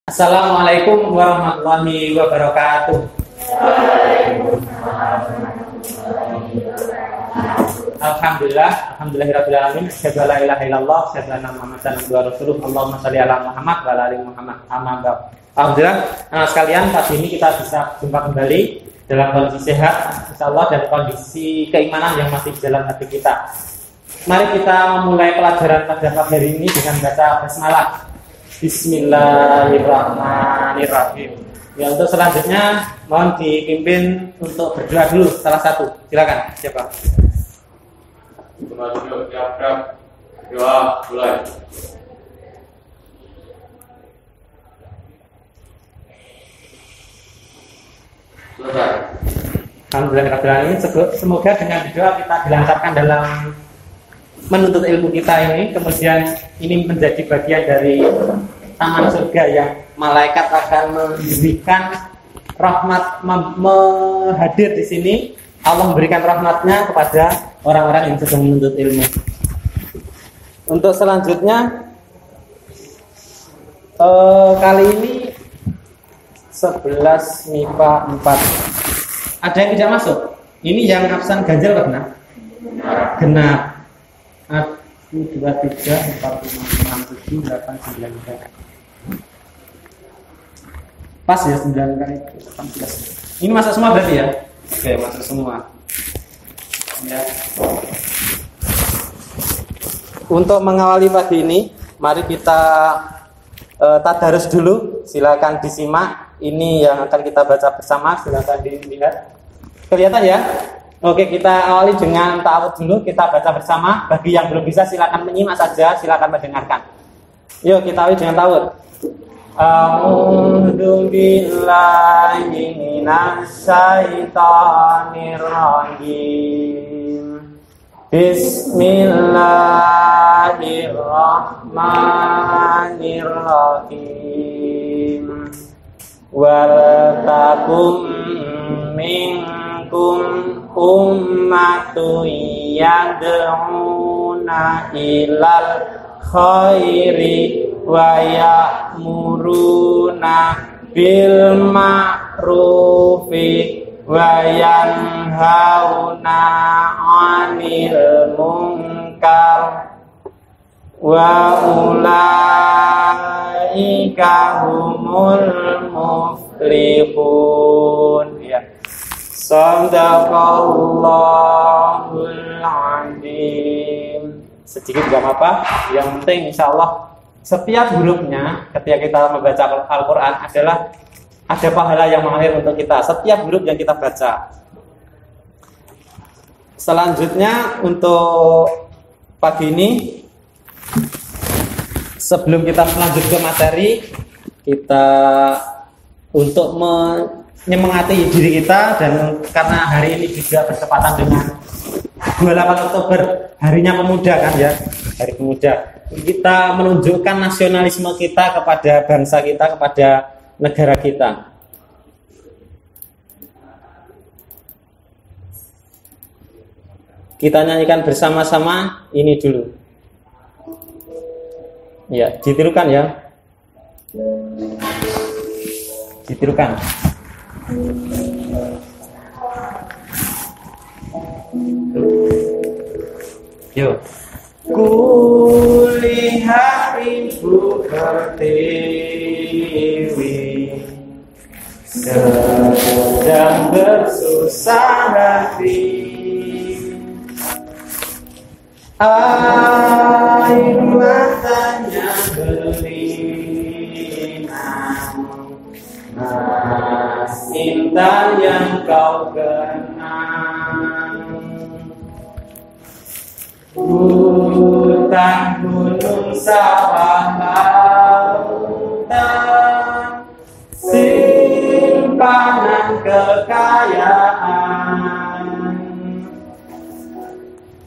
Assalamualaikum warahmatullahi wabarakatuh. Alhamdulillahirabbil alamin. Asyhadu an la ilaha illallah, asyhadu anna Muhammadan abduhu wa rasuluh. Allahumma shalli ala Muhammad wa ala ali Muhammad. Amma ba'd. Alhamdulillah, sekalian pagi ini kita bisa jumpa kembali dalam kondisi sehat, insyaallah, dan kondisi keimanan yang masih di dalam hati kita. Mari kita memulai pelajaran pada pagi hari ini dengan baca basmalah. Bismillahirrahmanirrahim. Ya, untuk selanjutnya mohon dipimpin untuk berdoa dulu salah satu. Silakan. Siapa? Doa mulai. Selesai. Alhamdulillahirrahmanirrahim. Semoga dengan doa kita dilancarkan dalam menuntut ilmu kita ini, kemudian ini menjadi bagian dari taman surga yang malaikat akan memberikan rahmat, hadir di sini. Allah memberikan rahmatnya kepada orang-orang yang sedang menuntut ilmu. Untuk selanjutnya kali ini 11 MIPA 4. Ada yang tidak masuk? Ini yang absen ganjil pernah? Genap. 1, 2, 3, 4, 5, 6, 7, 8, 9. Pas ya 9 kali 18. Ini masuk semua berarti ya? Oke, masuk semua. Ya. Untuk mengawali pagi ini, mari kita tadarus dulu. Silakan disimak. Ini yang akan kita baca bersama. Silakan dilihat. Kelihatan ya? Oke, kita awali dengan ta'awudz dulu. Kita baca bersama. Bagi yang belum bisa silakan menyimak saja, silakan mendengarkan. Yuk kita awali dengan ta'awudz. A'udzu billahi minasy syaithanir rajim. Bismillahirrahmanirrahim. Wal takum minkum ummatu yad'una ilal khairi wa ya'muruna bil ma'rufi wa yanhauna 'anil munkar wa ulaika humul muflihun. Ya. Shadaqallahul azim. Sedikit gak apa-apa. Yang penting insyaallah setiap hurufnya ketika kita membaca Al-Quran adalah ada pahala yang mengalir untuk kita. Setiap huruf yang kita baca. Selanjutnya untuk pagi ini, sebelum kita lanjut ke materi, kita untuk menyemangati diri kita, dan karena hari ini juga bertepatan dengan 28 Oktober, harinya pemuda kan ya, hari pemuda. Kita menunjukkan nasionalisme kita kepada bangsa kita, kepada negara kita. Kita nyanyikan bersama-sama ini dulu. Ya, ditirukan ya. Ditirukan. Yuk. Kulihat ibu pertiwi sedang bersusah hati, air matanya berlinang, mas intan yang kau kenang. Hutan, gunung, sawah, lautan, simpanan kekayaan.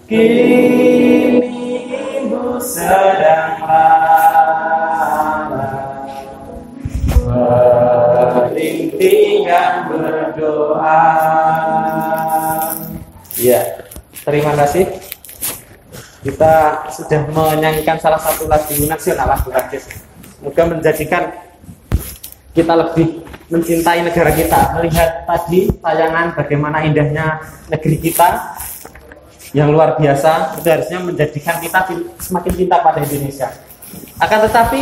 Kini ibu sedang lara, beriringan berdoa. Ya, terima kasih. Kita sudah menyanyikan salah satu lagu nasional, lagu Hadis. Semoga menjadikan kita lebih mencintai negara kita. Melihat tadi tayangan bagaimana indahnya negeri kita yang luar biasa, itu harusnya menjadikan kita semakin cinta pada Indonesia. Akan tetapi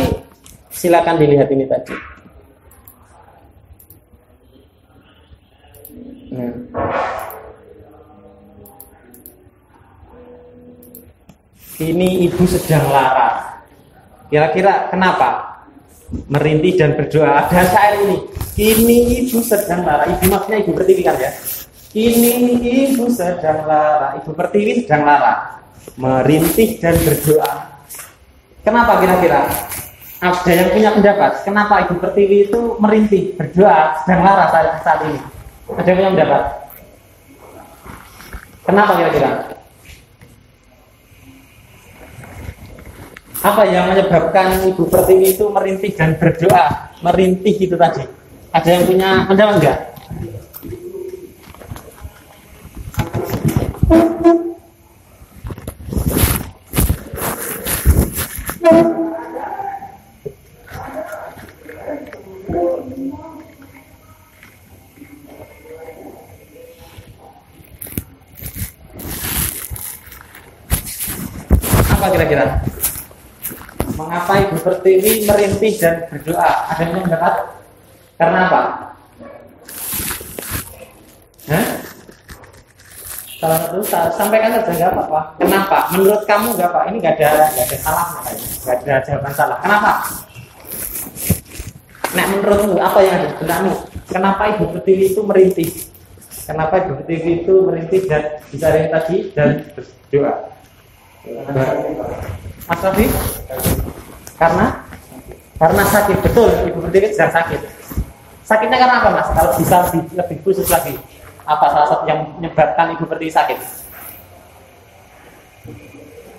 silakan dilihat ini tadi. Ini ibu sedang lara. Kira-kira kenapa? Merintih dan berdoa. Ada syair ini. Kini ibu sedang lara. Ibu maksudnya ibu pertiwi kan ya? Kini ibu sedang lara. Ibu pertiwi sedang lara. Merintih dan berdoa. Kenapa kira-kira? Ada yang punya pendapat? Kenapa ibu pertiwi itu merintih, berdoa, sedang lara saat ini? Ada yang punya pendapat? Kenapa kira-kira? Apa yang menyebabkan ibu pertiwi itu merintih dan berdoa? Merintih itu tadi. Ada yang punya pendapat enggak? Apa kira-kira? Mengapa ibu pertiwi merintih dan berdoa? Ada yang mendapat? Karena apa? Salah satu sampaikan saja nggak apa-apa. Kenapa? Menurut kamu nggak apa? Ini nggak ada salah makanya. Nggak ada jawaban salah. Kenapa? Nah, menurutmu apa yang ada benarmu? Kenapa ibu pertiwi itu merintih? Kenapa ibu pertiwi itu merintih dan bisa tadi dan berdoa? Mas Rafi? Karena sakit, betul. Ibu pertiwi sedang sakit. Sakitnya karena apa, Mas? Kalau bisa lebih khusus lagi, apa salah satu yang menyebabkan ibu pertiwi sakit?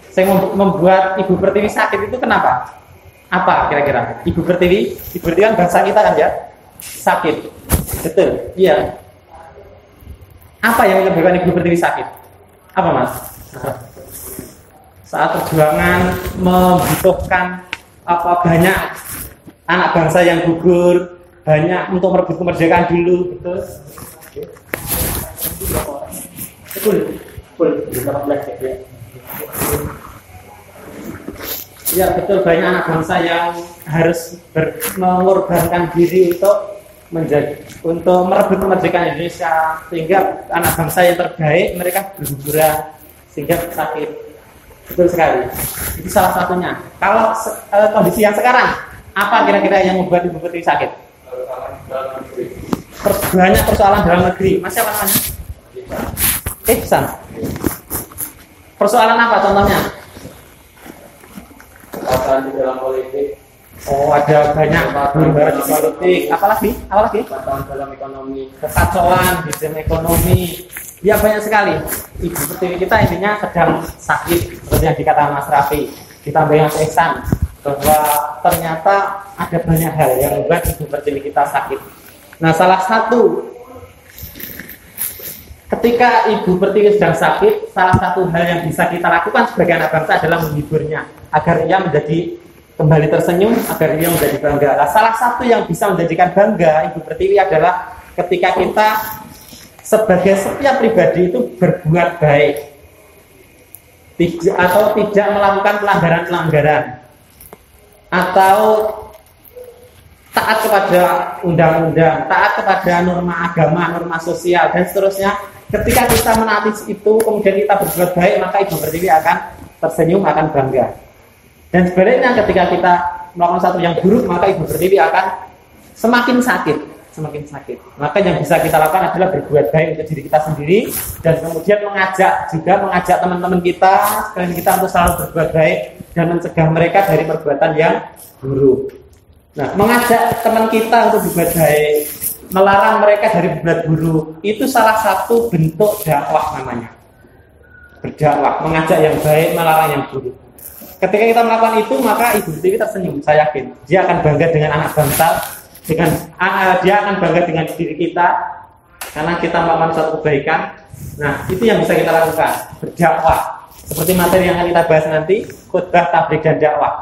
Saya membuat ibu pertiwi sakit itu kenapa? Apa kira-kira? Ibu pertiwi kan bangsa kita kan ya? Sakit. Betul. Iya. Apa yang menyebabkan ibu pertiwi sakit? Apa, Mas? Saat perjuangan membutuhkan banyak anak bangsa yang gugur, banyak untuk merebut kemerdekaan dulu, betul? Ya betul, banyak anak bangsa yang harus mengorbankan diri untuk merebut kemerdekaan Indonesia, sehingga anak bangsa yang terbaik mereka berguguran sehingga sakit. Betul sekali. Itu salah satunya. Kalau kondisi yang sekarang, apa kira-kira yang membuat ibu pertiwi sakit? Banyak persoalan dalam negeri. Mas siapa namanya? Ihsan. Persoalan apa contohnya? Kekacauan di dalam politik. Oh, ada banyak huru-hara di politik. Apalagi? Kekacauan dalam ekonomi. Kekacauan di dalam ekonomi. Ya banyak sekali. Ibu pertiwi kita intinya sedang sakit, seperti yang dikatakan Mas Rafi. Ditambah yang Ihsan, bahwa ternyata ada banyak hal yang membuat ibu pertiwi kita sakit. Nah, salah satu ketika ibu pertiwi sedang sakit, salah satu hal yang bisa kita lakukan sebagai anak bangsa adalah menghiburnya agar ia menjadi kembali tersenyum, agar ia menjadi bangga. Nah, salah satu yang bisa menjadikan bangga ibu pertiwi adalah ketika kita sebagai setiap pribadi itu berbuat baik atau tidak melakukan pelanggaran-pelanggaran atau taat kepada undang-undang, taat kepada norma agama, norma sosial dan seterusnya. Ketika kita menaati itu kemudian kita berbuat baik, maka ibu pertiwi akan tersenyum, akan bangga. Dan sebaliknya ketika kita melakukan sesuatu yang buruk, maka ibu pertiwi akan semakin sakit. Maka yang bisa kita lakukan adalah berbuat baik untuk diri kita sendiri dan kemudian mengajak teman-teman kita, sekalian kita untuk selalu berbuat baik dan mencegah mereka dari perbuatan yang buruk. Nah, mengajak teman kita untuk berbuat baik, melarang mereka dari berbuat buruk, itu salah satu bentuk dakwah namanya. Berdakwah, mengajak yang baik, melarang yang buruk. Ketika kita melakukan itu, maka ibu pertiwi tersenyum, saya yakin. Dia akan bangga dengan anak bangsa. Dia akan bangga dengan diri kita karena kita melakukan suatu kebaikan. Nah, itu yang bisa kita lakukan, berdakwah. Seperti materi yang akan kita bahas nanti, khutbah, tabligh dan dakwah.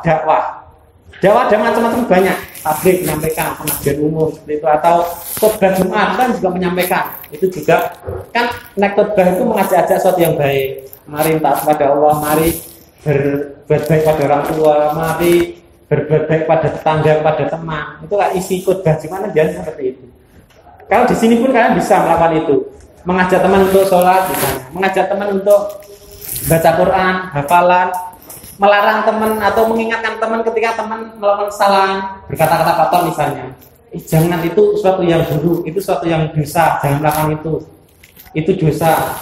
Dakwah ada macam-macam banyak. Tabligh menyampaikan, pengajian umum seperti itu, atau khotbah Jumat kan juga menyampaikan. Itu juga kan naik khotbah itu mengajak-ajak sesuatu yang baik. Mari taat pada Allah, mari berbuat baik pada orang tua, mari berbuat baik pada tetangga, pada teman. Itu kan isi khotbah Jumat kan biasanya seperti itu. Kalau di sini pun kalian bisa melakukan itu. Mengajak teman untuk sholat misalnya, mengajak teman untuk baca Quran, hafalan, melarang teman atau mengingatkan teman ketika teman melakukan kesalahan, berkata-kata kotor misalnya. Jangan, itu sesuatu yang buruk, itu sesuatu yang dosa, jangan melakukan itu. Itu dosa.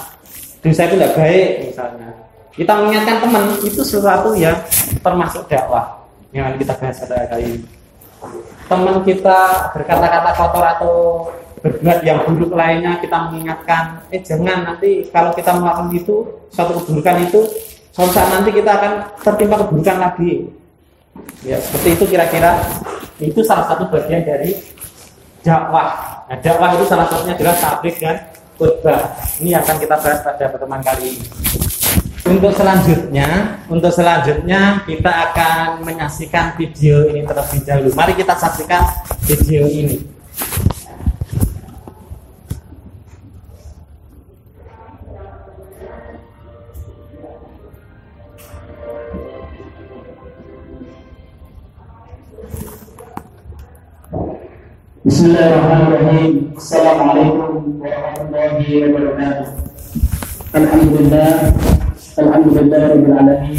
Dosa itu tidak baik misalnya. Kita mengingatkan teman, itu sesuatu yang termasuk dakwah yang kita bahas pada kali ini. Teman kita berkata-kata kotor atau berbuat yang buruk lainnya, kita mengingatkan, jangan, nanti kalau kita melakukan itu, suatu keburukan itu, suatu saat nanti kita akan tertimpa keburukan lagi. Ya, seperti itu kira-kira. Itu salah satu bagian dari dakwah. Nah, dakwah itu salah satunya adalah tabligh dan khotbah. Ini akan kita bahas pada pertemuan kali ini. Untuk selanjutnya kita akan menyaksikan video ini terlebih dahulu. Mari kita saksikan video ini. Bismillahirrahmanirrahim. Assalamualaikum warahmatullahi wabarakatuh. Alhamdulillahirabbil alamin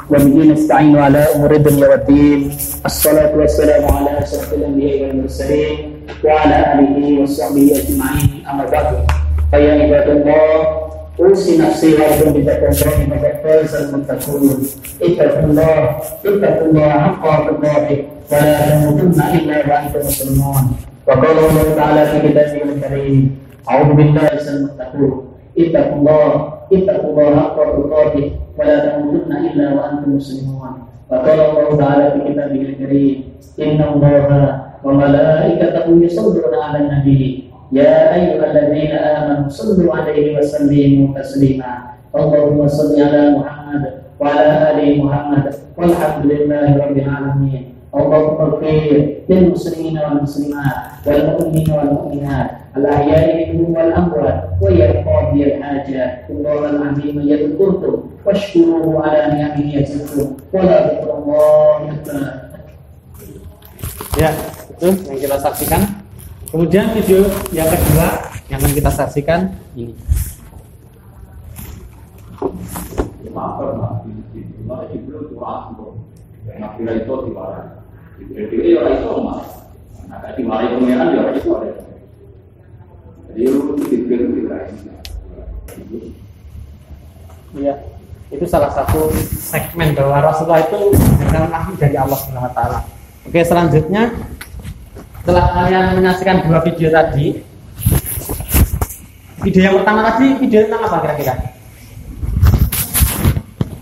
wa bihi nasta'inu ala umuri dunya waddin. Assalatu wassalamu ala asyrafil anbiya'i wal mursalin wa ala alihi washabbihi ajma'in. Amma ba'du. Fa ya ibadallah, usi nafsi wa rabbi taqwallahi wa taqwal muttaqun. Ittaqullaha haqqa tuqatih wa la tamutunna illa wa antum muslimun. Wa qala Allah ta'ala fi kitabihil karim, a'udzu billahi minasy muttaqun. Ittaqullaha haqqa tuqatih wa la tamutunna illa wa antum muslimun. Wa qala Allah ta'ala fi kitabihil karim, inna Allaha wa malaikatahu yusholluna 'alan nabi. Ya ayyuhalladzina amanu shallu 'alaihi wa sallimu taslima. Allahumma shalli 'ala Muhammad wa 'ala ali Muhammad walhamdulillahi rabbil alamin. Allahumma ighfir lil muslimina wal muslimat wal mu'minina wal mu'minat al ahya'i minhum wal amwat wa yarqadi al hajat. Allahul azim yadhkurkum washkuruhu 'ala ni'amihi yazidkum wa la dhikrullahi akbar. Ya, itu yang kita saksikan. Kemudian video yang kedua yang akan kita saksikan ini. Ya, itu salah satu segmen bahwa Rasulullah itu adalah nabi dari Allah Subhanahu wa taala. Oke, selanjutnya setelah kalian menyaksikan dua video tadi, video yang pertama tadi video tentang apa kira-kira?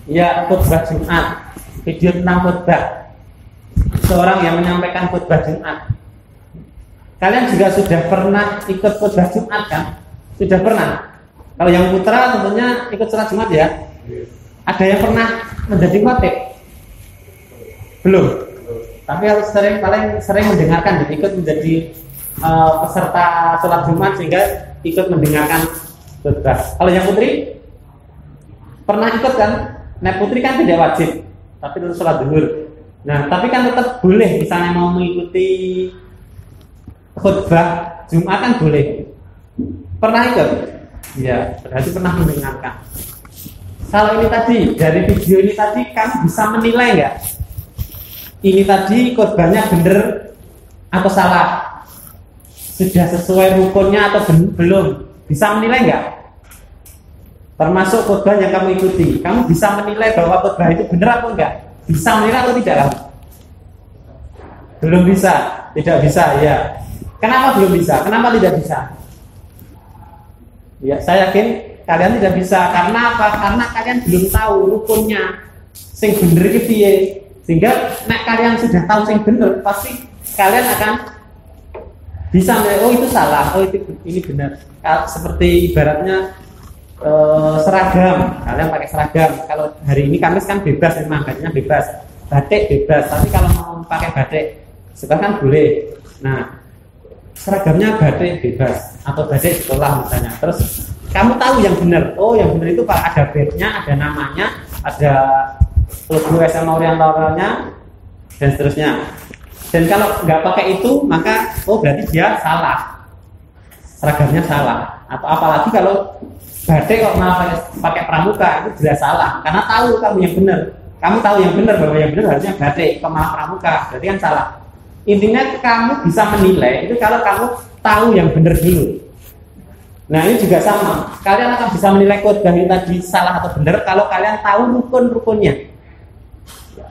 Ya, khutbah Jumat. Video tentang khutbah. Seorang yang menyampaikan khutbah Jumat. Kalian juga sudah pernah ikut khutbah Jumat kan? Sudah pernah? Kalau yang putra tentunya ikut sholat Jumat ya. Ada yang pernah menjadi khatib? Belum. Tapi harus paling sering mendengarkan dan ikut menjadi peserta sholat Jumat sehingga ikut mendengarkan khutbah. Kalau yang putri pernah ikut kan? Nah, putri kan tidak wajib, tapi terus sholat zuhur. Nah, tapi kan tetap boleh misalnya mau mengikuti khutbah Jumat kan boleh. Pernah ikut? Ya, berarti pernah mendengarkan. Kalau ini tadi dari video ini tadi kamu bisa menilai nggak? Ini tadi khutbahnya benar atau salah? Sudah sesuai rukunnya atau belum? Bisa menilai nggak? Termasuk khutbah yang kamu ikuti, kamu bisa menilai bahwa khutbah itu benar atau enggak? Bisa menilai atau tidak kamu? Belum bisa, tidak bisa ya. Kenapa belum bisa? Kenapa tidak bisa? Ya, saya yakin kalian tidak bisa. Karena apa? Karena kalian belum tahu rukunnya sing bener iki piye. Sehingga nek kalian sudah tahu sing bener, pasti kalian akan bisa menilai, oh itu salah, oh itu ini benar. Seperti ibaratnya seragam, kalian pakai seragam. Kalau hari ini Kamis kan bebas memang, gajinya bebas. batik bebas, tapi kalau mau pakai batik sekolah kan boleh. Nah, seragamnya batik bebas atau batik sekolah misalnya. Terus kamu tahu yang benar. Oh, yang benar itu Pak ada badge-nya, ada namanya, ada logo SMA Orientalnya dan seterusnya. Dan kalau nggak pakai itu, maka oh berarti dia salah. Seragamnya salah. Atau apalagi kalau batik kok malah pakai pramuka, itu jelas salah. Karena tahu kamu yang benar. Kamu tahu yang benar bahwa yang benar harusnya batik, kok malah pramuka. Berarti kan salah. Intinya kamu bisa menilai itu kalau kamu tahu yang benar dulu. Nah ini juga sama. Kalian akan bisa menilai khotbah ini tadi salah atau benar kalau kalian tahu rukun-rukunnya.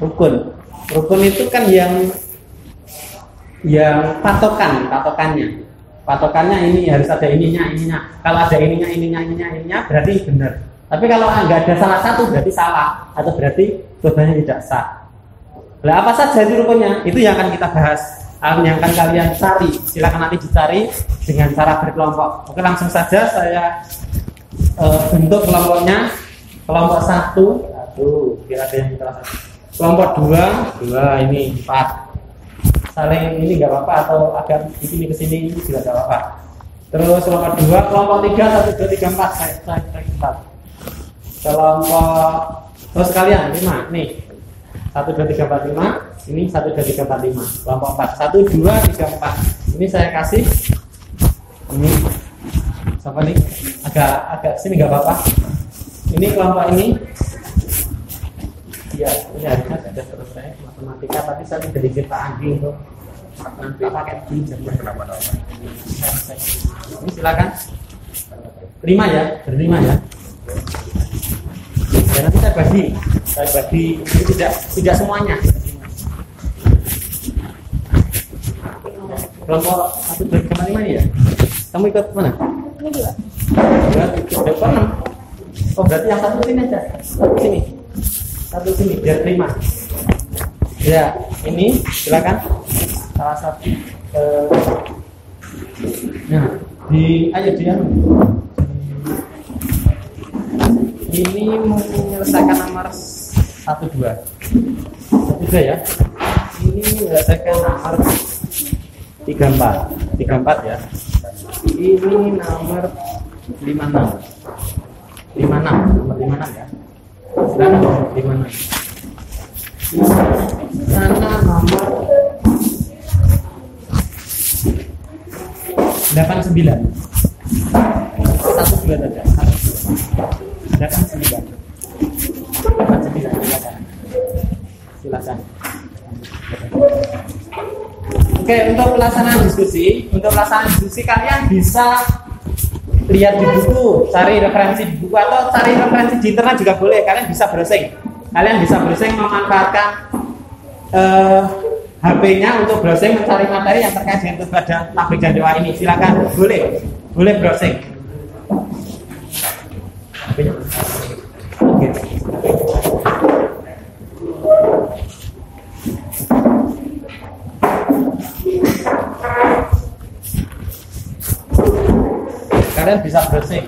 Rukun itu kan yang patokannya. Patokannya ini harus ada ininya. Kalau ada ininya berarti benar. Tapi kalau nggak ada salah satu berarti salah atau berarti khotbahnya tidak sah. Nah, apa saja itu rukunnya? Itu yang akan kita bahas. Yang akan kalian cari. Silakan nanti dicari dengan cara berkelompok. Oke, langsung saja saya bentuk kelompoknya. Kelompok 1, kira ada yang kelas 1. Kelompok 2 ini 4. Saling ini nggak apa-apa atau agak di sini ke sini ini juga nggak apa-apa. Terus kelompok 2, kelompok 3, 1, 2, 3, 4. Saya 4. Kelompok terus kalian 5 nih. 1, 2, 3, 4, 5. Ini 1, 2, 3, 4, 5. Kelompok 4. 1, 2, 3, 4. Ini saya kasih. Ini siapa nih? Agak sini nggak apa-apa. Ini kelompok ini. Ya, ini harusnya sudah selesai matematika, tapi saya sudah izin Pak Andi untuk nanti pakai ini jamnya. Ini silakan. 5 ya, berlima ya. Dan nanti saya bagi ini tidak semuanya. Kelompok 1, 2, 3, 4, 5 ini ya. Kamu ikut mana? Ini juga. Ikut 6. Oh berarti yang satu sini aja. Satu sini biar 5. Ya ini silakan. Salah satu. Nah ayo dia. Ini menyelesaikan nomor 1, 2 ya. Ini menyelesaikan nomor 3, 4 ya. Ini nomor 56 nomor 56 ya. Silakan nomor 56. Sana nomor 89. 1, 2 saja. 89 silakan. Oke, untuk pelaksanaan diskusi kalian bisa lihat di buku, cari referensi di buku atau cari referensi di internet juga boleh. Kalian bisa browsing memanfaatkan HP-nya untuk browsing mencari materi yang terkait dengan ibadah tablik dan doa ini. Silakan, boleh browsing. Oke. Kalian bisa browsing.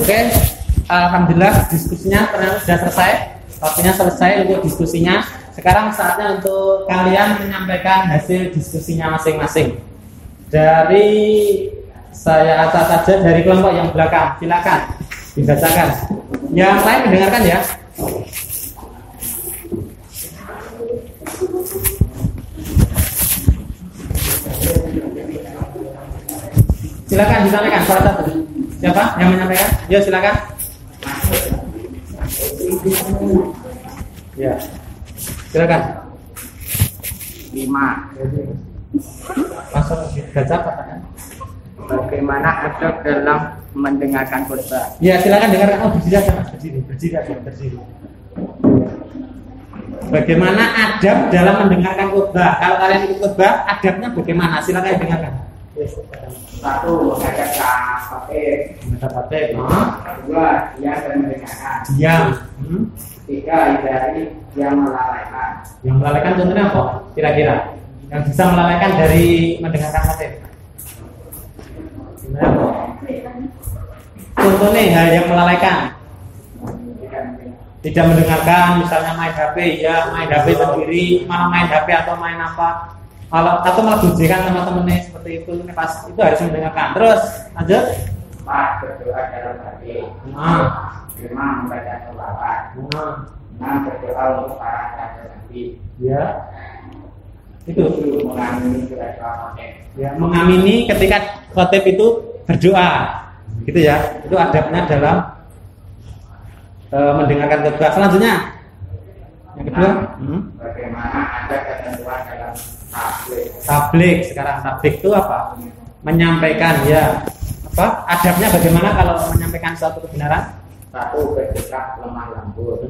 Oke, alhamdulillah diskusinya ternyata sudah selesai. Waktunya selesai untuk diskusinya. Sekarang saatnya untuk kalian menyampaikan hasil diskusinya masing-masing. Dari saya atas saja dari kelompok yang belakang. Silakan dibacakan. Yang lain mendengarkan ya. Silakan disampaikan salah satu. Siapa yang menyampaikan? Ya silakan. Ya. Silakan. 5. Masuk baca pertanyaan. Bagaimana adab dalam mendengarkan khutbah? Ya silakan dengarkan. Oh berdiri aja mas, berdiri aja, berdiri. Bagaimana adab dalam mendengarkan khutbah? Kalau kalian ikut khutbah, adabnya bagaimana? Silakan dengarkan. Yes. 1. Menghadap khotib. Menghadap khotib. 2. Diam dan mendengarkan. Diam. 3. Hindari yang melalaikan. Yang melalaikan contohnya apa? Kira-kira yang bisa melalaikan dari mendengarkan khotib. Contohnya hal yang melalaikan. Tidak mendengarkan, misalnya main HP, ya main HP sendiri, malah main HP atau main apa, atau malah bujikan teman-temannya seperti itu. Pas itu harus mendengarkan. Terus lanjut. 4. Berdoa dalam hati. 5. Membaca sholawat. 6. Berdoa untuk para raja nabi. Ya. Itu mengamini doa khotib. Ya, mengamini ketika khotib itu berdoa. Gitu ya. Itu adabnya dalam mendengarkan khutbah. Selanjutnya yang kedua, bagaimana ada ketentuan dalam tabligh? Tabligh. Sekarang tabligh itu apa? Menyampaikan ya. Apa? Adabnya bagaimana kalau menyampaikan suatu kebenaran? 1. Bersikap lemah lembut.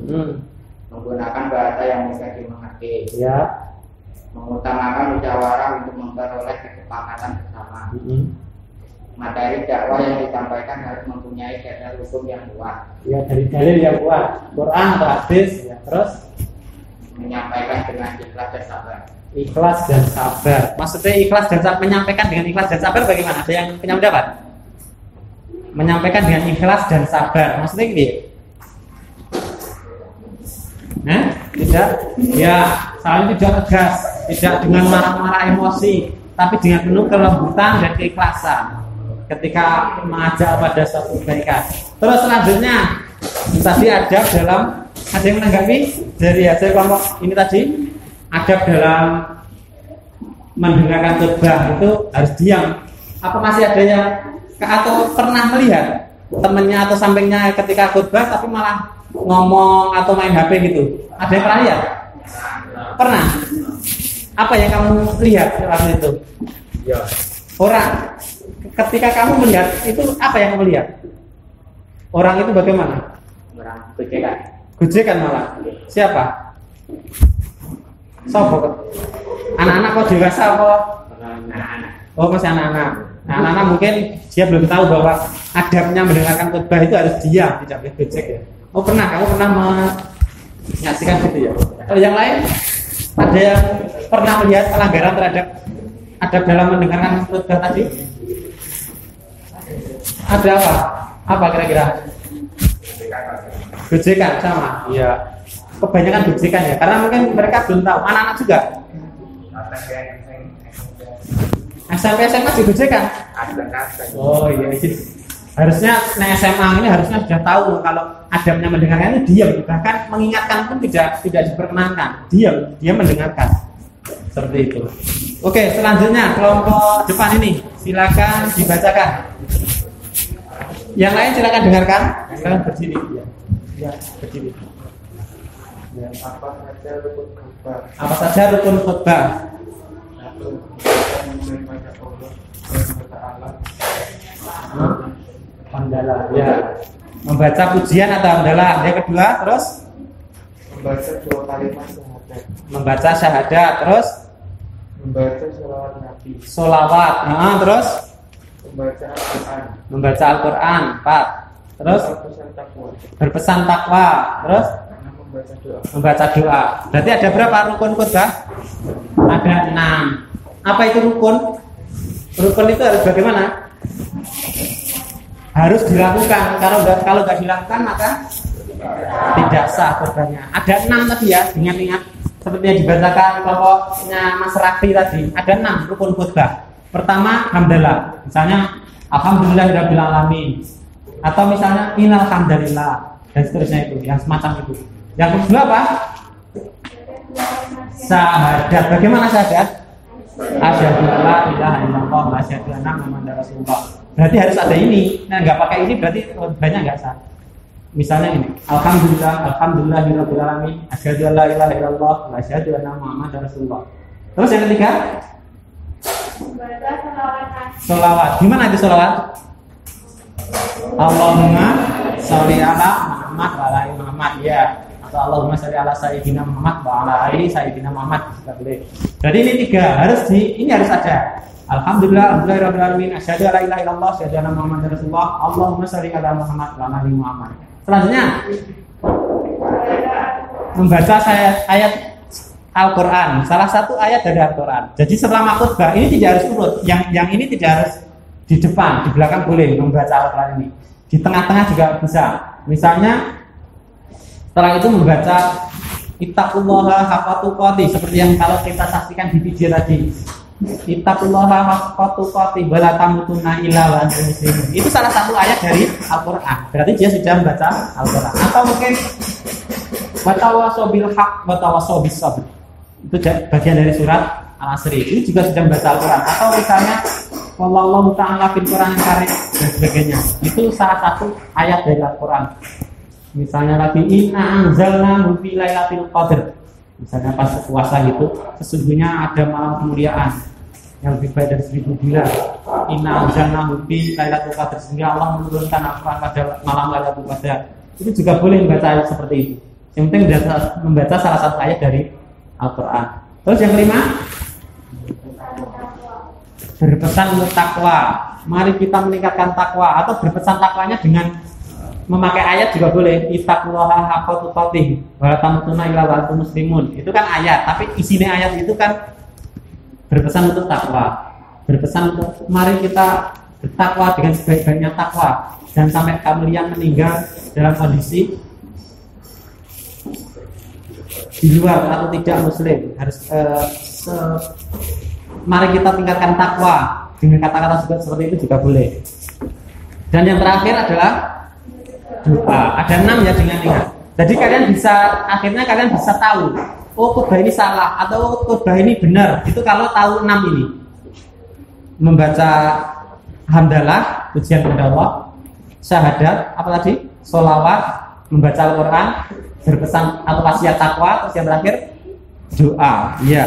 Menggunakan bahasa yang mudah dimengerti. Ya. Mengutamakan musyawarah untuk memperoleh kesepakatan bersama. Materi dakwah yang disampaikan harus mempunyai dasar hukum yang kuat. Ya, dari dalil yang kuat, Quran atau hadis. Ya. Terus menyampaikan dengan ikhlas dan sabar. Ikhlas dan sabar. Maksudnya ikhlas dan sabar, menyampaikan dengan ikhlas dan sabar bagaimana? Ada yang punya pendapat? Menyampaikan dengan ikhlas dan sabar. Maksudnya gini? Tidak. Ya, soalnya tidak tegas, tidak dengan marah-marah emosi, tapi dengan penuh kelembutan dan keikhlasan ketika mengajak pada suatu kebaikan. Terus selanjutnya tadi adab dalam, ada yang menanggapi dari hasil kelompok ini tadi, adab dalam mendengarkan khutbah itu harus diam. Apa masih ada yang atau pernah melihat temannya atau sampingnya ketika khutbah tapi malah ngomong atau main HP gitu? Ada yang pernah lihat? Pernah? Apa yang kamu lihat waktu itu? Ya. Orang ketika kamu melihat itu apa yang kamu lihat? Orang itu bagaimana? Orang gojekan. Gojekan malah. Siapa? Sopo? Anak-anak kok dewasa kok? Anak-anak. Oh masih anak-anak. Nah, anak-anak mungkin dia belum tahu bahwa adabnya mendengarkan khutbah itu harus diam, tidak boleh gojek ya. Oh pernah, kamu pernah menyaksikan gitu ya? Kalau yang lain ada yang pernah melihat pelanggaran terhadap adab dalam mendengarkan khutbah tadi? Ada apa? Apa kira-kira? Gojekan sama? Iya. Kebanyakan gojekan ya, karena mungkin mereka belum tahu. Anak-anak juga. SMP SMA digojekan? Oh iya. Harusnya SMA ini harusnya sudah tahu kalau adabnya mendengarkan itu diam, bahkan mengingatkan pun tidak diperkenankan. Diam mendengarkan. Seperti itu. Oke, selanjutnya kelompok depan ini silakan dibacakan. Yang lain silakan dengarkan. Silakan berdiri. Ya, berdiri. Ya, apa saja rukun khutbah? Hamdalah. Ya. Membaca pujian atau hamdalah. Yang kedua, terus Membaca 2 kalimat syahadat. Membaca syahadat, terus Membaca sholawat Nabi. sholawat. Terus Membaca Al-Quran. Membaca Al-Quran. 4. Terus Berpesan takwa. berpesan takwa. Terus Membaca doa. membaca doa. Berarti ada berapa rukun khutbah? Ada 6. Apa itu rukun? Rukun itu harus bagaimana? harus dilakukan. Kalau nggak dilakukan maka tidak sah korbannya. Ada 6 tadi ya, ingat-ingat seperti yang dibacakan kelompoknya Mas Rafi tadi. Ada 6 rukun khutbah. Pertama, hamdalah. Misalnya alhamdulillahirabbil alamin. Atau misalnya innal hamdalillah dan seterusnya itu, yang semacam itu. Yang kedua apa? Syahadat. Bagaimana syahadat? Asyhadu an la ilaha illallah wa asyhadu anna muhammadar rasulullah. Berarti harus ada ini. Nah, enggak pakai ini berarti banyak enggak sah. Misalnya ini, alhamdulillahirabbil alamin, asyhadu an la ilaha illallah wa asyhadu anna muhammadar rasulullah. Terus yang ketiga? Sholawat. Gimana itu sholawat? Allahumma sholli ala Muhammad wa ala ali Muhammad, ya. Atau Allahumma sholli ala sayyidina Muhammad wa ala ali sayyidina Muhammad, juga boleh. Jadi ini 3 ini harus ada. Alhamdulillahirabbil alamin, asyhadu an la ilaha illallah, asyhadu anna Muhammadar rasulullah, Allahumma sholli ala Muhammad wa ala ali Muhammad. Selanjutnya membaca ayat Al-Quran, salah satu ayat dari Al-Quran. Jadi selama khutbah ini tidak harus urut, yang ini tidak harus di depan, di belakang boleh membaca Al-Quran ini. Di tengah-tengah juga bisa. Misalnya setelah itu membaca ittaqullaha haqqa tuqatih, seperti yang kalau kita saksikan di video tadi. Ittaqullaha haqqa tuqatih wa la tamutunna illa wa antum muslimun. Itu salah satu ayat dari Al-Quran. Berarti dia sudah membaca Al-Quran. Atau mungkin watawassaw bil haqq watawassaw bis sabr. Itu bagian dari surat Al-Asr. Ini juga sudah membaca Al-Quran. Atau misalnya wallahu ta'ala fil Qur'an karim dan sebagainya. Itu salah satu ayat dari Al-Quran. Misalnya lagi inna anzalnahu fi lailatul qadr. Misalnya pas puasa gitu, sesungguhnya ada malam kemuliaan yang lebih baik dari 1000 bulan. Inna anzalnahu fi lailatul qadr, sehingga Allah menurunkan Al-Quran pada malam Lailatul Qadar. Itu juga boleh membaca ayat seperti itu. Yang penting membaca salah satu ayat dari Al-Quran. Terus yang kelima, berpesan untuk takwa. Mari kita meningkatkan takwa, atau berpesan takwanya dengan memakai ayat juga boleh. Ittaqullaha haqqa tuqatih wa la tamutunna illa wa antum muslimun. Itu kan ayat, tapi isinya ayat itu kan berpesan untuk takwa. Berpesan untuk mari kita bertakwa dengan sebaik-baiknya takwa, dan sampai kalian meninggal dalam kondisi di luar atau tidak muslim. Harus mari kita tingkatkan takwa dengan kata-kata seperti itu juga boleh. Dan yang terakhir adalah doa. Ada 6 ya, dengan ingat. Jadi akhirnya kalian bisa tahu, oh khutbah ini salah atau khutbah ini benar. Itu kalau tahu 6 ini. Membaca hamdalah, pujian kepada Allah, syahadat, apa tadi? Sholawat, membaca Al-Quran, berpesan atau wasiat takwa, terus yang terakhir doa. Iya.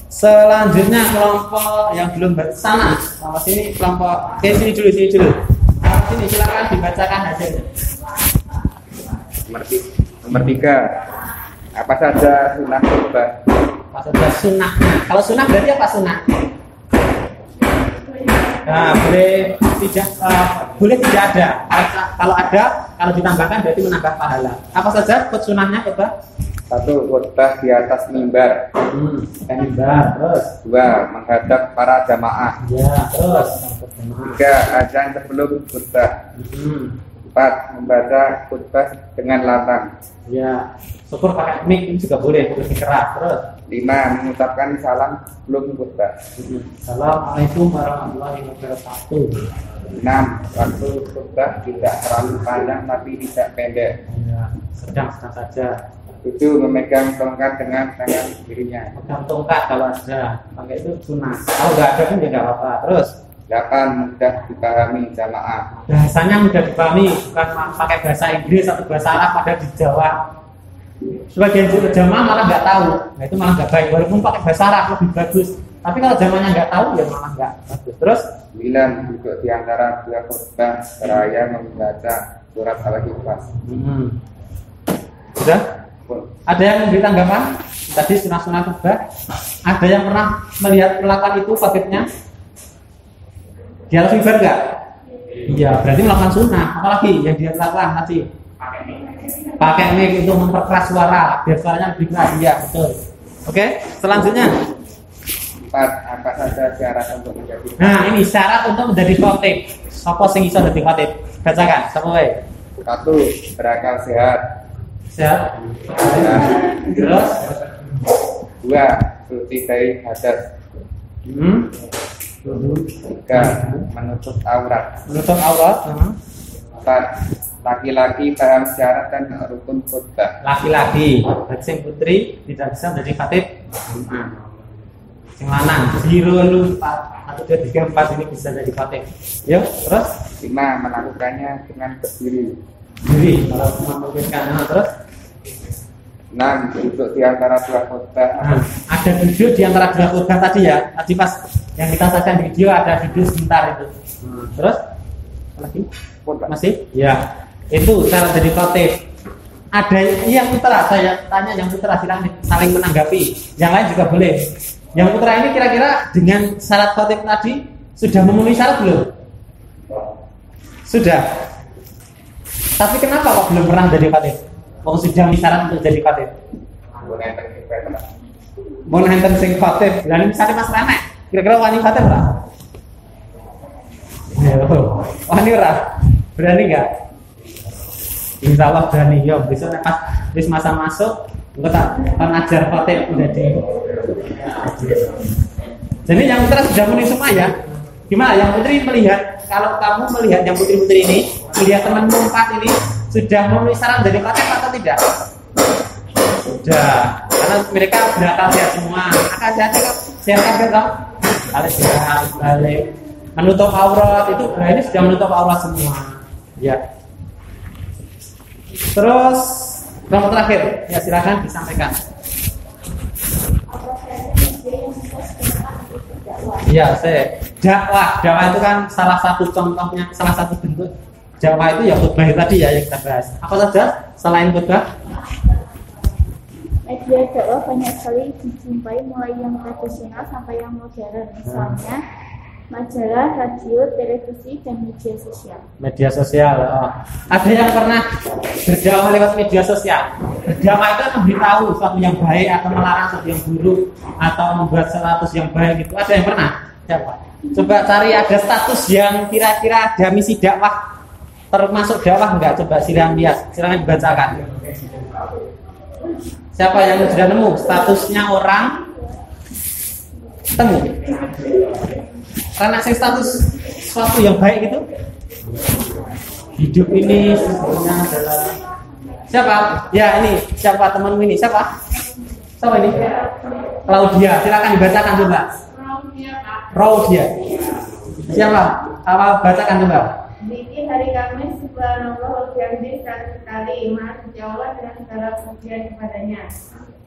Selanjutnya kelompok yang belum baca sana. Sama sini kelompok. Sini dulu. Sini silakan dibacakan hasilnya. Nomor 3. Apa saja sunnah khutbah? Apa saja sunnah? Kalau sunnah berarti apa sunnah? Nah, boleh tidak ada. Kalau ditambahkan berarti menambah pahala. Apa saja sunnahnya khutbah? 1. Khutbah di atas mimbar. Mimbar. Terus 2. Menghadap para jamaah. Ya, terus 3. Azan sebelum khutbah. 4. Membaca khutbah dengan lantang. Ya, syukur pakai mic ini juga boleh, lebih keras. Terus 5. Mengucapkan salam sebelum khutbah. Assalamualaikum warahmatullahi wabarakatuh. 6. Waktu khutbah tidak terlalu panjang tapi tidak pendek. Ya, sedang saja. 7. Memegang tongkat dengan tangan kirinya. Memegang tongkat kalau ada, pakai itu sunnah. Kalau nggak ada pun tidak apa-apa. Terus 8. Mudah dipahami jamaah. Bahasanya mudah dipahami, bukan pakai bahasa Inggris atau bahasa Arab ada di Jawa. Sebagian jamaah malah nggak tahu. Nah itu malah nggak baik. Walaupun pakai bahasa Arab lebih bagus, tapi kalau jamaahnya nggak tahu ya malah nggak bagus. Terus 9. Duduk di antara dua khutbah seraya membaca surat Al-Ikhlas. Sudah? Ada yang memberi tanggapan? Tadi sunnah-sunnah khutbah. Ada yang pernah melakukan itu paketnya? Di atas mimbar enggak? Iya, berarti melakukan sunnah. Apalagi yang dia lakukan tadi? Pakai mic untuk memperkeras suara, biar suaranya lebih keras. Iya, betul. Oke, selanjutnya apa saja syarat untuk menjadi. Nah, ini syarat untuk menjadi khatib. Sapa sing iso dadi khatib? Bacakan, sapa wae? 1. Berakal sehat. Sehat. Terus 2. Suci dari hadas. 3. Menutup aurat. Menutup aurat. 4. Laki-laki paham syarat dan rukun khutbah. Laki-laki, sing putri tidak bisa menjadi khatib. Sing lanang 0, 4, 1, 2, 3, 4 ini bisa jadi khatib. Yuk, terus 5. Melakukannya dengan berdiri. diri kalau memungkinkan. Nah, terus 6. Duduk di antara dua khutbah. ada duduk di antara dua khutbah tadi ya. Tadi pas yang kita saksikan di video ada duduk sebentar itu. Terus apa lagi? Masih? Ya. Itu cara jadi khatib. Ada yang putra, saya tanya yang putra silakan saling menanggapi. Yang lain juga boleh. Yang putra ini kira-kira dengan syarat khatib tadi sudah memenuhi syarat belum? Sudah. Tapi kenapa kok belum pernah jadi khatib? Mau sudah syarat untuk jadi khatib? Mau nenten sing khatib. Lah misalnya Mas Renek, kira-kira wani khatib ora? Wani ora? Berani enggak? Insya Allah berani. Yo, besok pas wis masa masuk, engko tak pengajar khatib menjadi. Jadi yang putra sudah memenuhi semua ya. Gimana yang putri melihat, kalau kamu melihat yang putri-putri ini, melihat temanmu 4 ini sudah memenuhi syarat dari khatib atau tidak? Sudah, karena mereka berakal sehat semua. Akal sehat dong. Harus balik. Menutup aurat itu ini sudah menutup aurat semua. Ya. Terus nomor terakhir, ya silakan disampaikan. Ya, dakwah itu kan salah satu contohnya, salah satu bentuk dakwah itu ya khutbah tadi ya yang kita bahas. Apa saja selain khutbah? Media dakwah banyak sekali dijumpai mulai yang tradisional sampai yang modern, misalnya majalah, radio, televisi, dan media sosial. Media sosial. Oh. Ada yang pernah berdakwah lewat media sosial? Berdakwah itu memberitahu sesuatu yang baik atau melarang sesuatu yang buruk atau membuat status yang baik gitu. Ada yang pernah? Siapa? Coba cari ada status yang kira-kira ada misi dakwah, termasuk dakwah enggak? Coba silakan lihat, silakan dibacakan. Siapa yang sudah nemu statusnya orang? Temu. Karena saya status sesuatu yang baik itu hidup ini sebenarnya adalah siapa? Ya ini siapa temanmu ini? Siapa ini? Claudia. Silakan dibacakan coba. Claudia. Siapa? Apa bacakan coba? Di hari Kamis subhanallah berjanji 100 kali maha suci Allah dengan segala pujian kepadanya.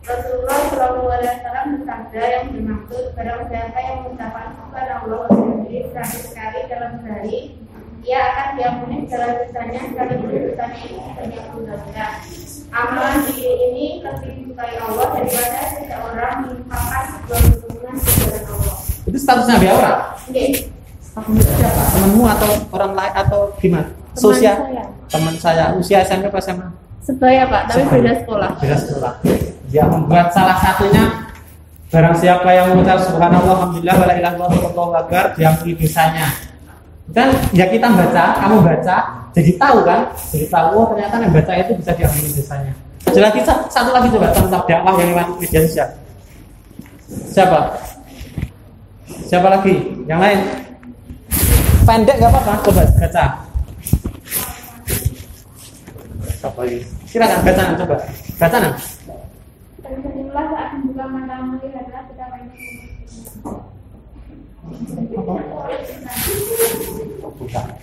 Rasulullah SAW bersabda yang bermaksud barang siapa yang mengucapkan subhanallah berjanji 100 kali dalam sehari, ia akan diampuni segala dosanya sekalipun dosanya itu banyak dosa. Amalan diri ini lebih disukai Allah daripada seseorang mengucapkan sebuah hubungan kepada Allah. Itu statusnya dia orang? Oke. Siapa? Temanmu atau orang lain atau gimana? Sosial? Teman saya. Usia SMP apa SMA? Sebaya Pak, tapi beda sekolah. Beda sekolah. Dia membuat salah satunya barang siapa yang mengucap subhanallah alhamdulillah wala ilaha illallah wallahu akbar diampuni dosanya. Dan ya kita baca, kamu baca, jadi tahu kan? Jadi tahu oh, ternyata yang baca itu bisa diampuni dosanya. Ada lagi satu lagi coba tentang dakwah yang lewat media sosial. Siapa lagi? Yang lain? Pendek nggak apa-apa, coba baca. Silakan baca, coba baca nih. Tersenyumlah saat membuka matamu, lihatlah betapa ini.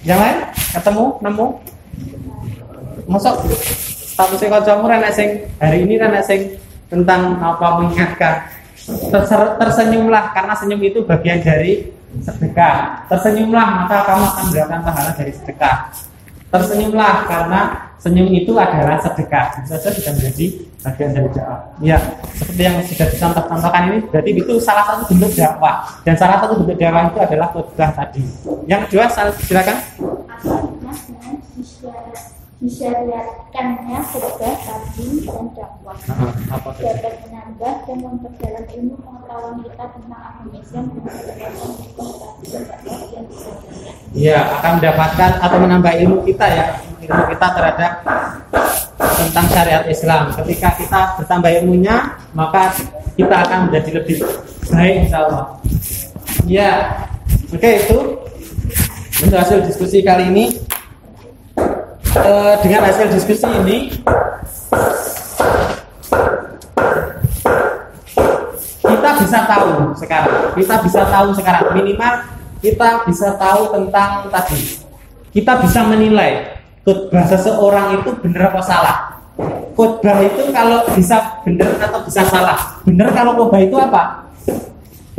Yang lain? Ketemu? Nemu? Masuk statusnya kancamu renek sing hari ini renek sing tentang apa mengingatkan. Tersenyumlah karena senyum itu bagian dari sedekah. Tersenyumlah maka kamu akan mendapatkan pahala dari sedekah. Tersenyumlah karena senyum itu adalah sedekah. Bisa saja sudah menjadi bagian dari dakwah. Ya, seperti yang sudah dicontoh-contohkan ini, berarti itu salah satu bentuk dakwah. Dan salah satu bentuk dakwah itu adalah khutbah tadi. Yang kedua, silakan. Disyariatkannya khutbah, taklim, dan dakwah dapat menambah dan memperdalam ilmu pengetahuan kita tentang agama Islam dan mendapatkan hukum dan dakwah yang disajikan. Ya, akan mendapatkan atau menambah ilmu kita ya, ilmu kita terhadap tentang syariat Islam. Ketika kita bertambah ilmunya, maka kita akan menjadi lebih baik insyaallah. Ya, oke, itu untuk hasil diskusi kali ini. Dengan hasil diskusi ini kita bisa tahu sekarang minimal kita bisa tahu tentang tadi, kita bisa menilai khutbah seseorang itu benar apa salah. Khutbah itu kalau bisa benar atau bisa salah. Benar kalau khutbah itu apa?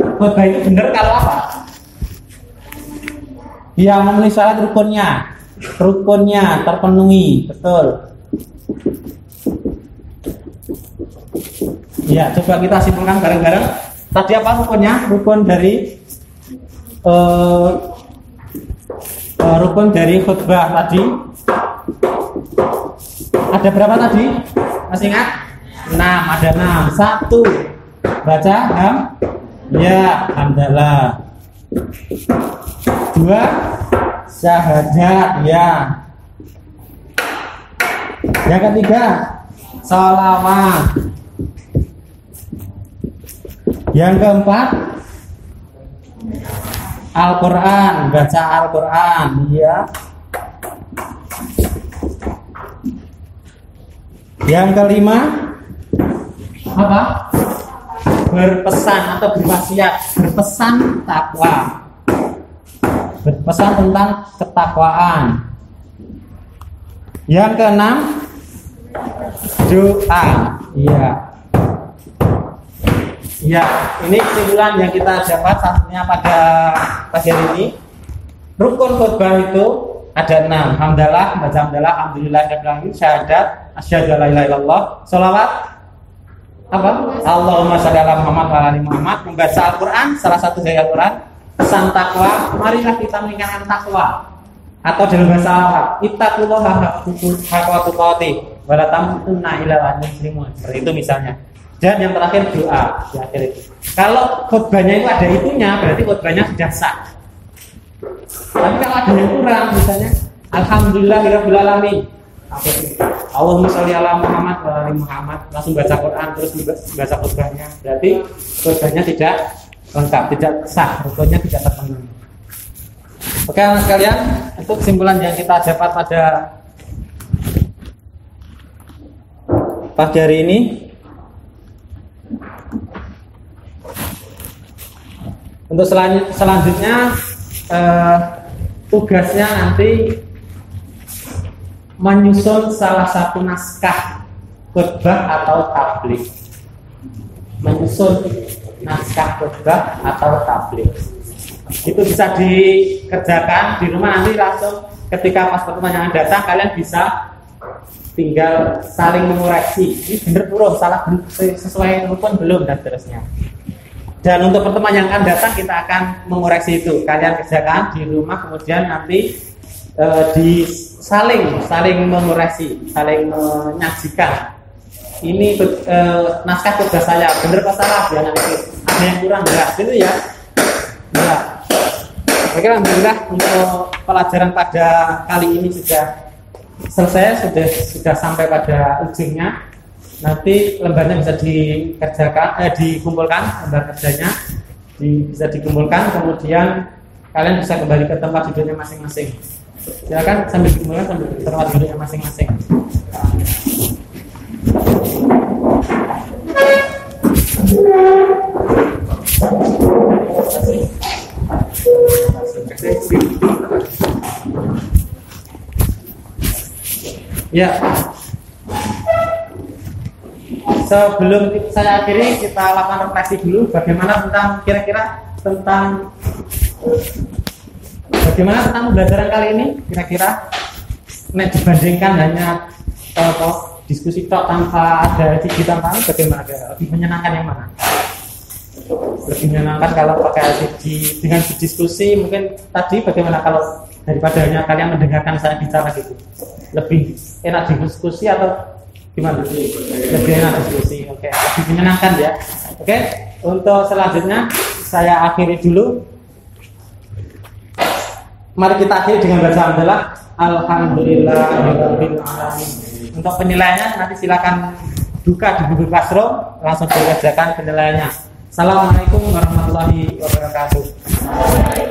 Khutbah itu benar kalau apa? Dia memenuhi syarat rukunnya terpenuhi, betul. Ya, coba kita simpulkan bareng-bareng. Tadi apa rukunnya? Rukun dari khutbah tadi. Ada berapa tadi? Masih ingat? 6, ada 6. 1. Baca hamdalah. 2. Syahadat, ya. Yang ketiga, sholawat. Yang keempat, Al-Quran, baca Al-Quran, ya. Yang kelima, apa? Berpesan atau berwasiat, berpesan takwa. Berpesan tentang ketakwaan. Yang keenam, doa. Iya. Ya, ini kesimpulan yang kita dapat satunya pada pagi hari ini. Rukun khutbah itu ada 6. Hamdalah, baca hamdalah, alhamdulillah, syahadat, asyhadu alla ilaha illallah, sholawat, apa? Allahumma shalli ala Muhammad wa ali Muhammad, membaca Al-Quran, salah satu dari Al-Quran. Pesan takwa, marilah kita meningkatkan takwa. Atau dalam bahasa Arab, ittaqullaha haqqa tuqatih wa la tamutunna illa wa antum muslimun. Seperti itu misalnya. Dan yang terakhir doa di akhir itu. Kalau khutbahnya itu ada itunya, berarti khutbahnya sudah sah. Tapi kalau ada yang kurang, misalnya alhamdulillahirabbil alamin. Allahumma sholli ala Muhammad wa ali Muhammad, langsung baca Quran terus baca khutbahnya. Berarti khutbahnya tidak lengkap, tidak sah, rukunnya tidak terpenuhi. Oke, anak sekalian, itu kesimpulan yang kita dapat pada pagi hari ini. Untuk selanjutnya tugasnya nanti menyusun salah satu naskah khutbah atau tabligh. Menyusun naskah khutbah atau tabligh. Itu bisa dikerjakan di rumah, nanti langsung ketika pas pertemuan datang kalian bisa tinggal saling mengoreksi. Ini benar burung, salah sesuai rukun belum dan seterusnya. Dan untuk pertemuan yang akan datang kita akan mengoreksi itu. Kalian kerjakan di rumah, kemudian nanti saling mengoreksi, saling menyajikan. Ini naskah khutbah saya benar apa salah? Jangan itu ada yang kurang enggak? Itu ya. Ya. Oke, alhamdulillah untuk pelajaran pada kali ini sudah selesai, sudah sampai pada ujungnya. Nanti lembarnya bisa dikumpulkan, lembar kerjanya bisa dikumpulkan, kemudian kalian bisa kembali ke tempat duduknya masing-masing. Silakan sambil dikumpulkan sambil ke tempat duduknya masing-masing. Ya. Sebelum saya akhiri, kita lakukan refleksi dulu bagaimana tentang pembelajaran kali ini. Kira-kira dibandingkan hanya diskusi tok tanpa ada digital, bagaimana? Lebih menyenangkan yang mana? Lebih menyenangkan kalau pakai dengan berdiskusi. Mungkin tadi bagaimana kalau daripada hanya kalian mendengarkan saya bicara gitu, lebih enak diskusi atau gimana? Lebih enak diskusi. Oke, lebih menyenangkan ya. Oke, untuk selanjutnya saya akhiri dulu. Mari kita akhiri dengan baca hamdalah. Alhamdulillahirabbil alamin. Untuk penilaiannya nanti silakan buka di Google Classroom, langsung dikerjakan penilaiannya. Assalamualaikum warahmatullahi wabarakatuh.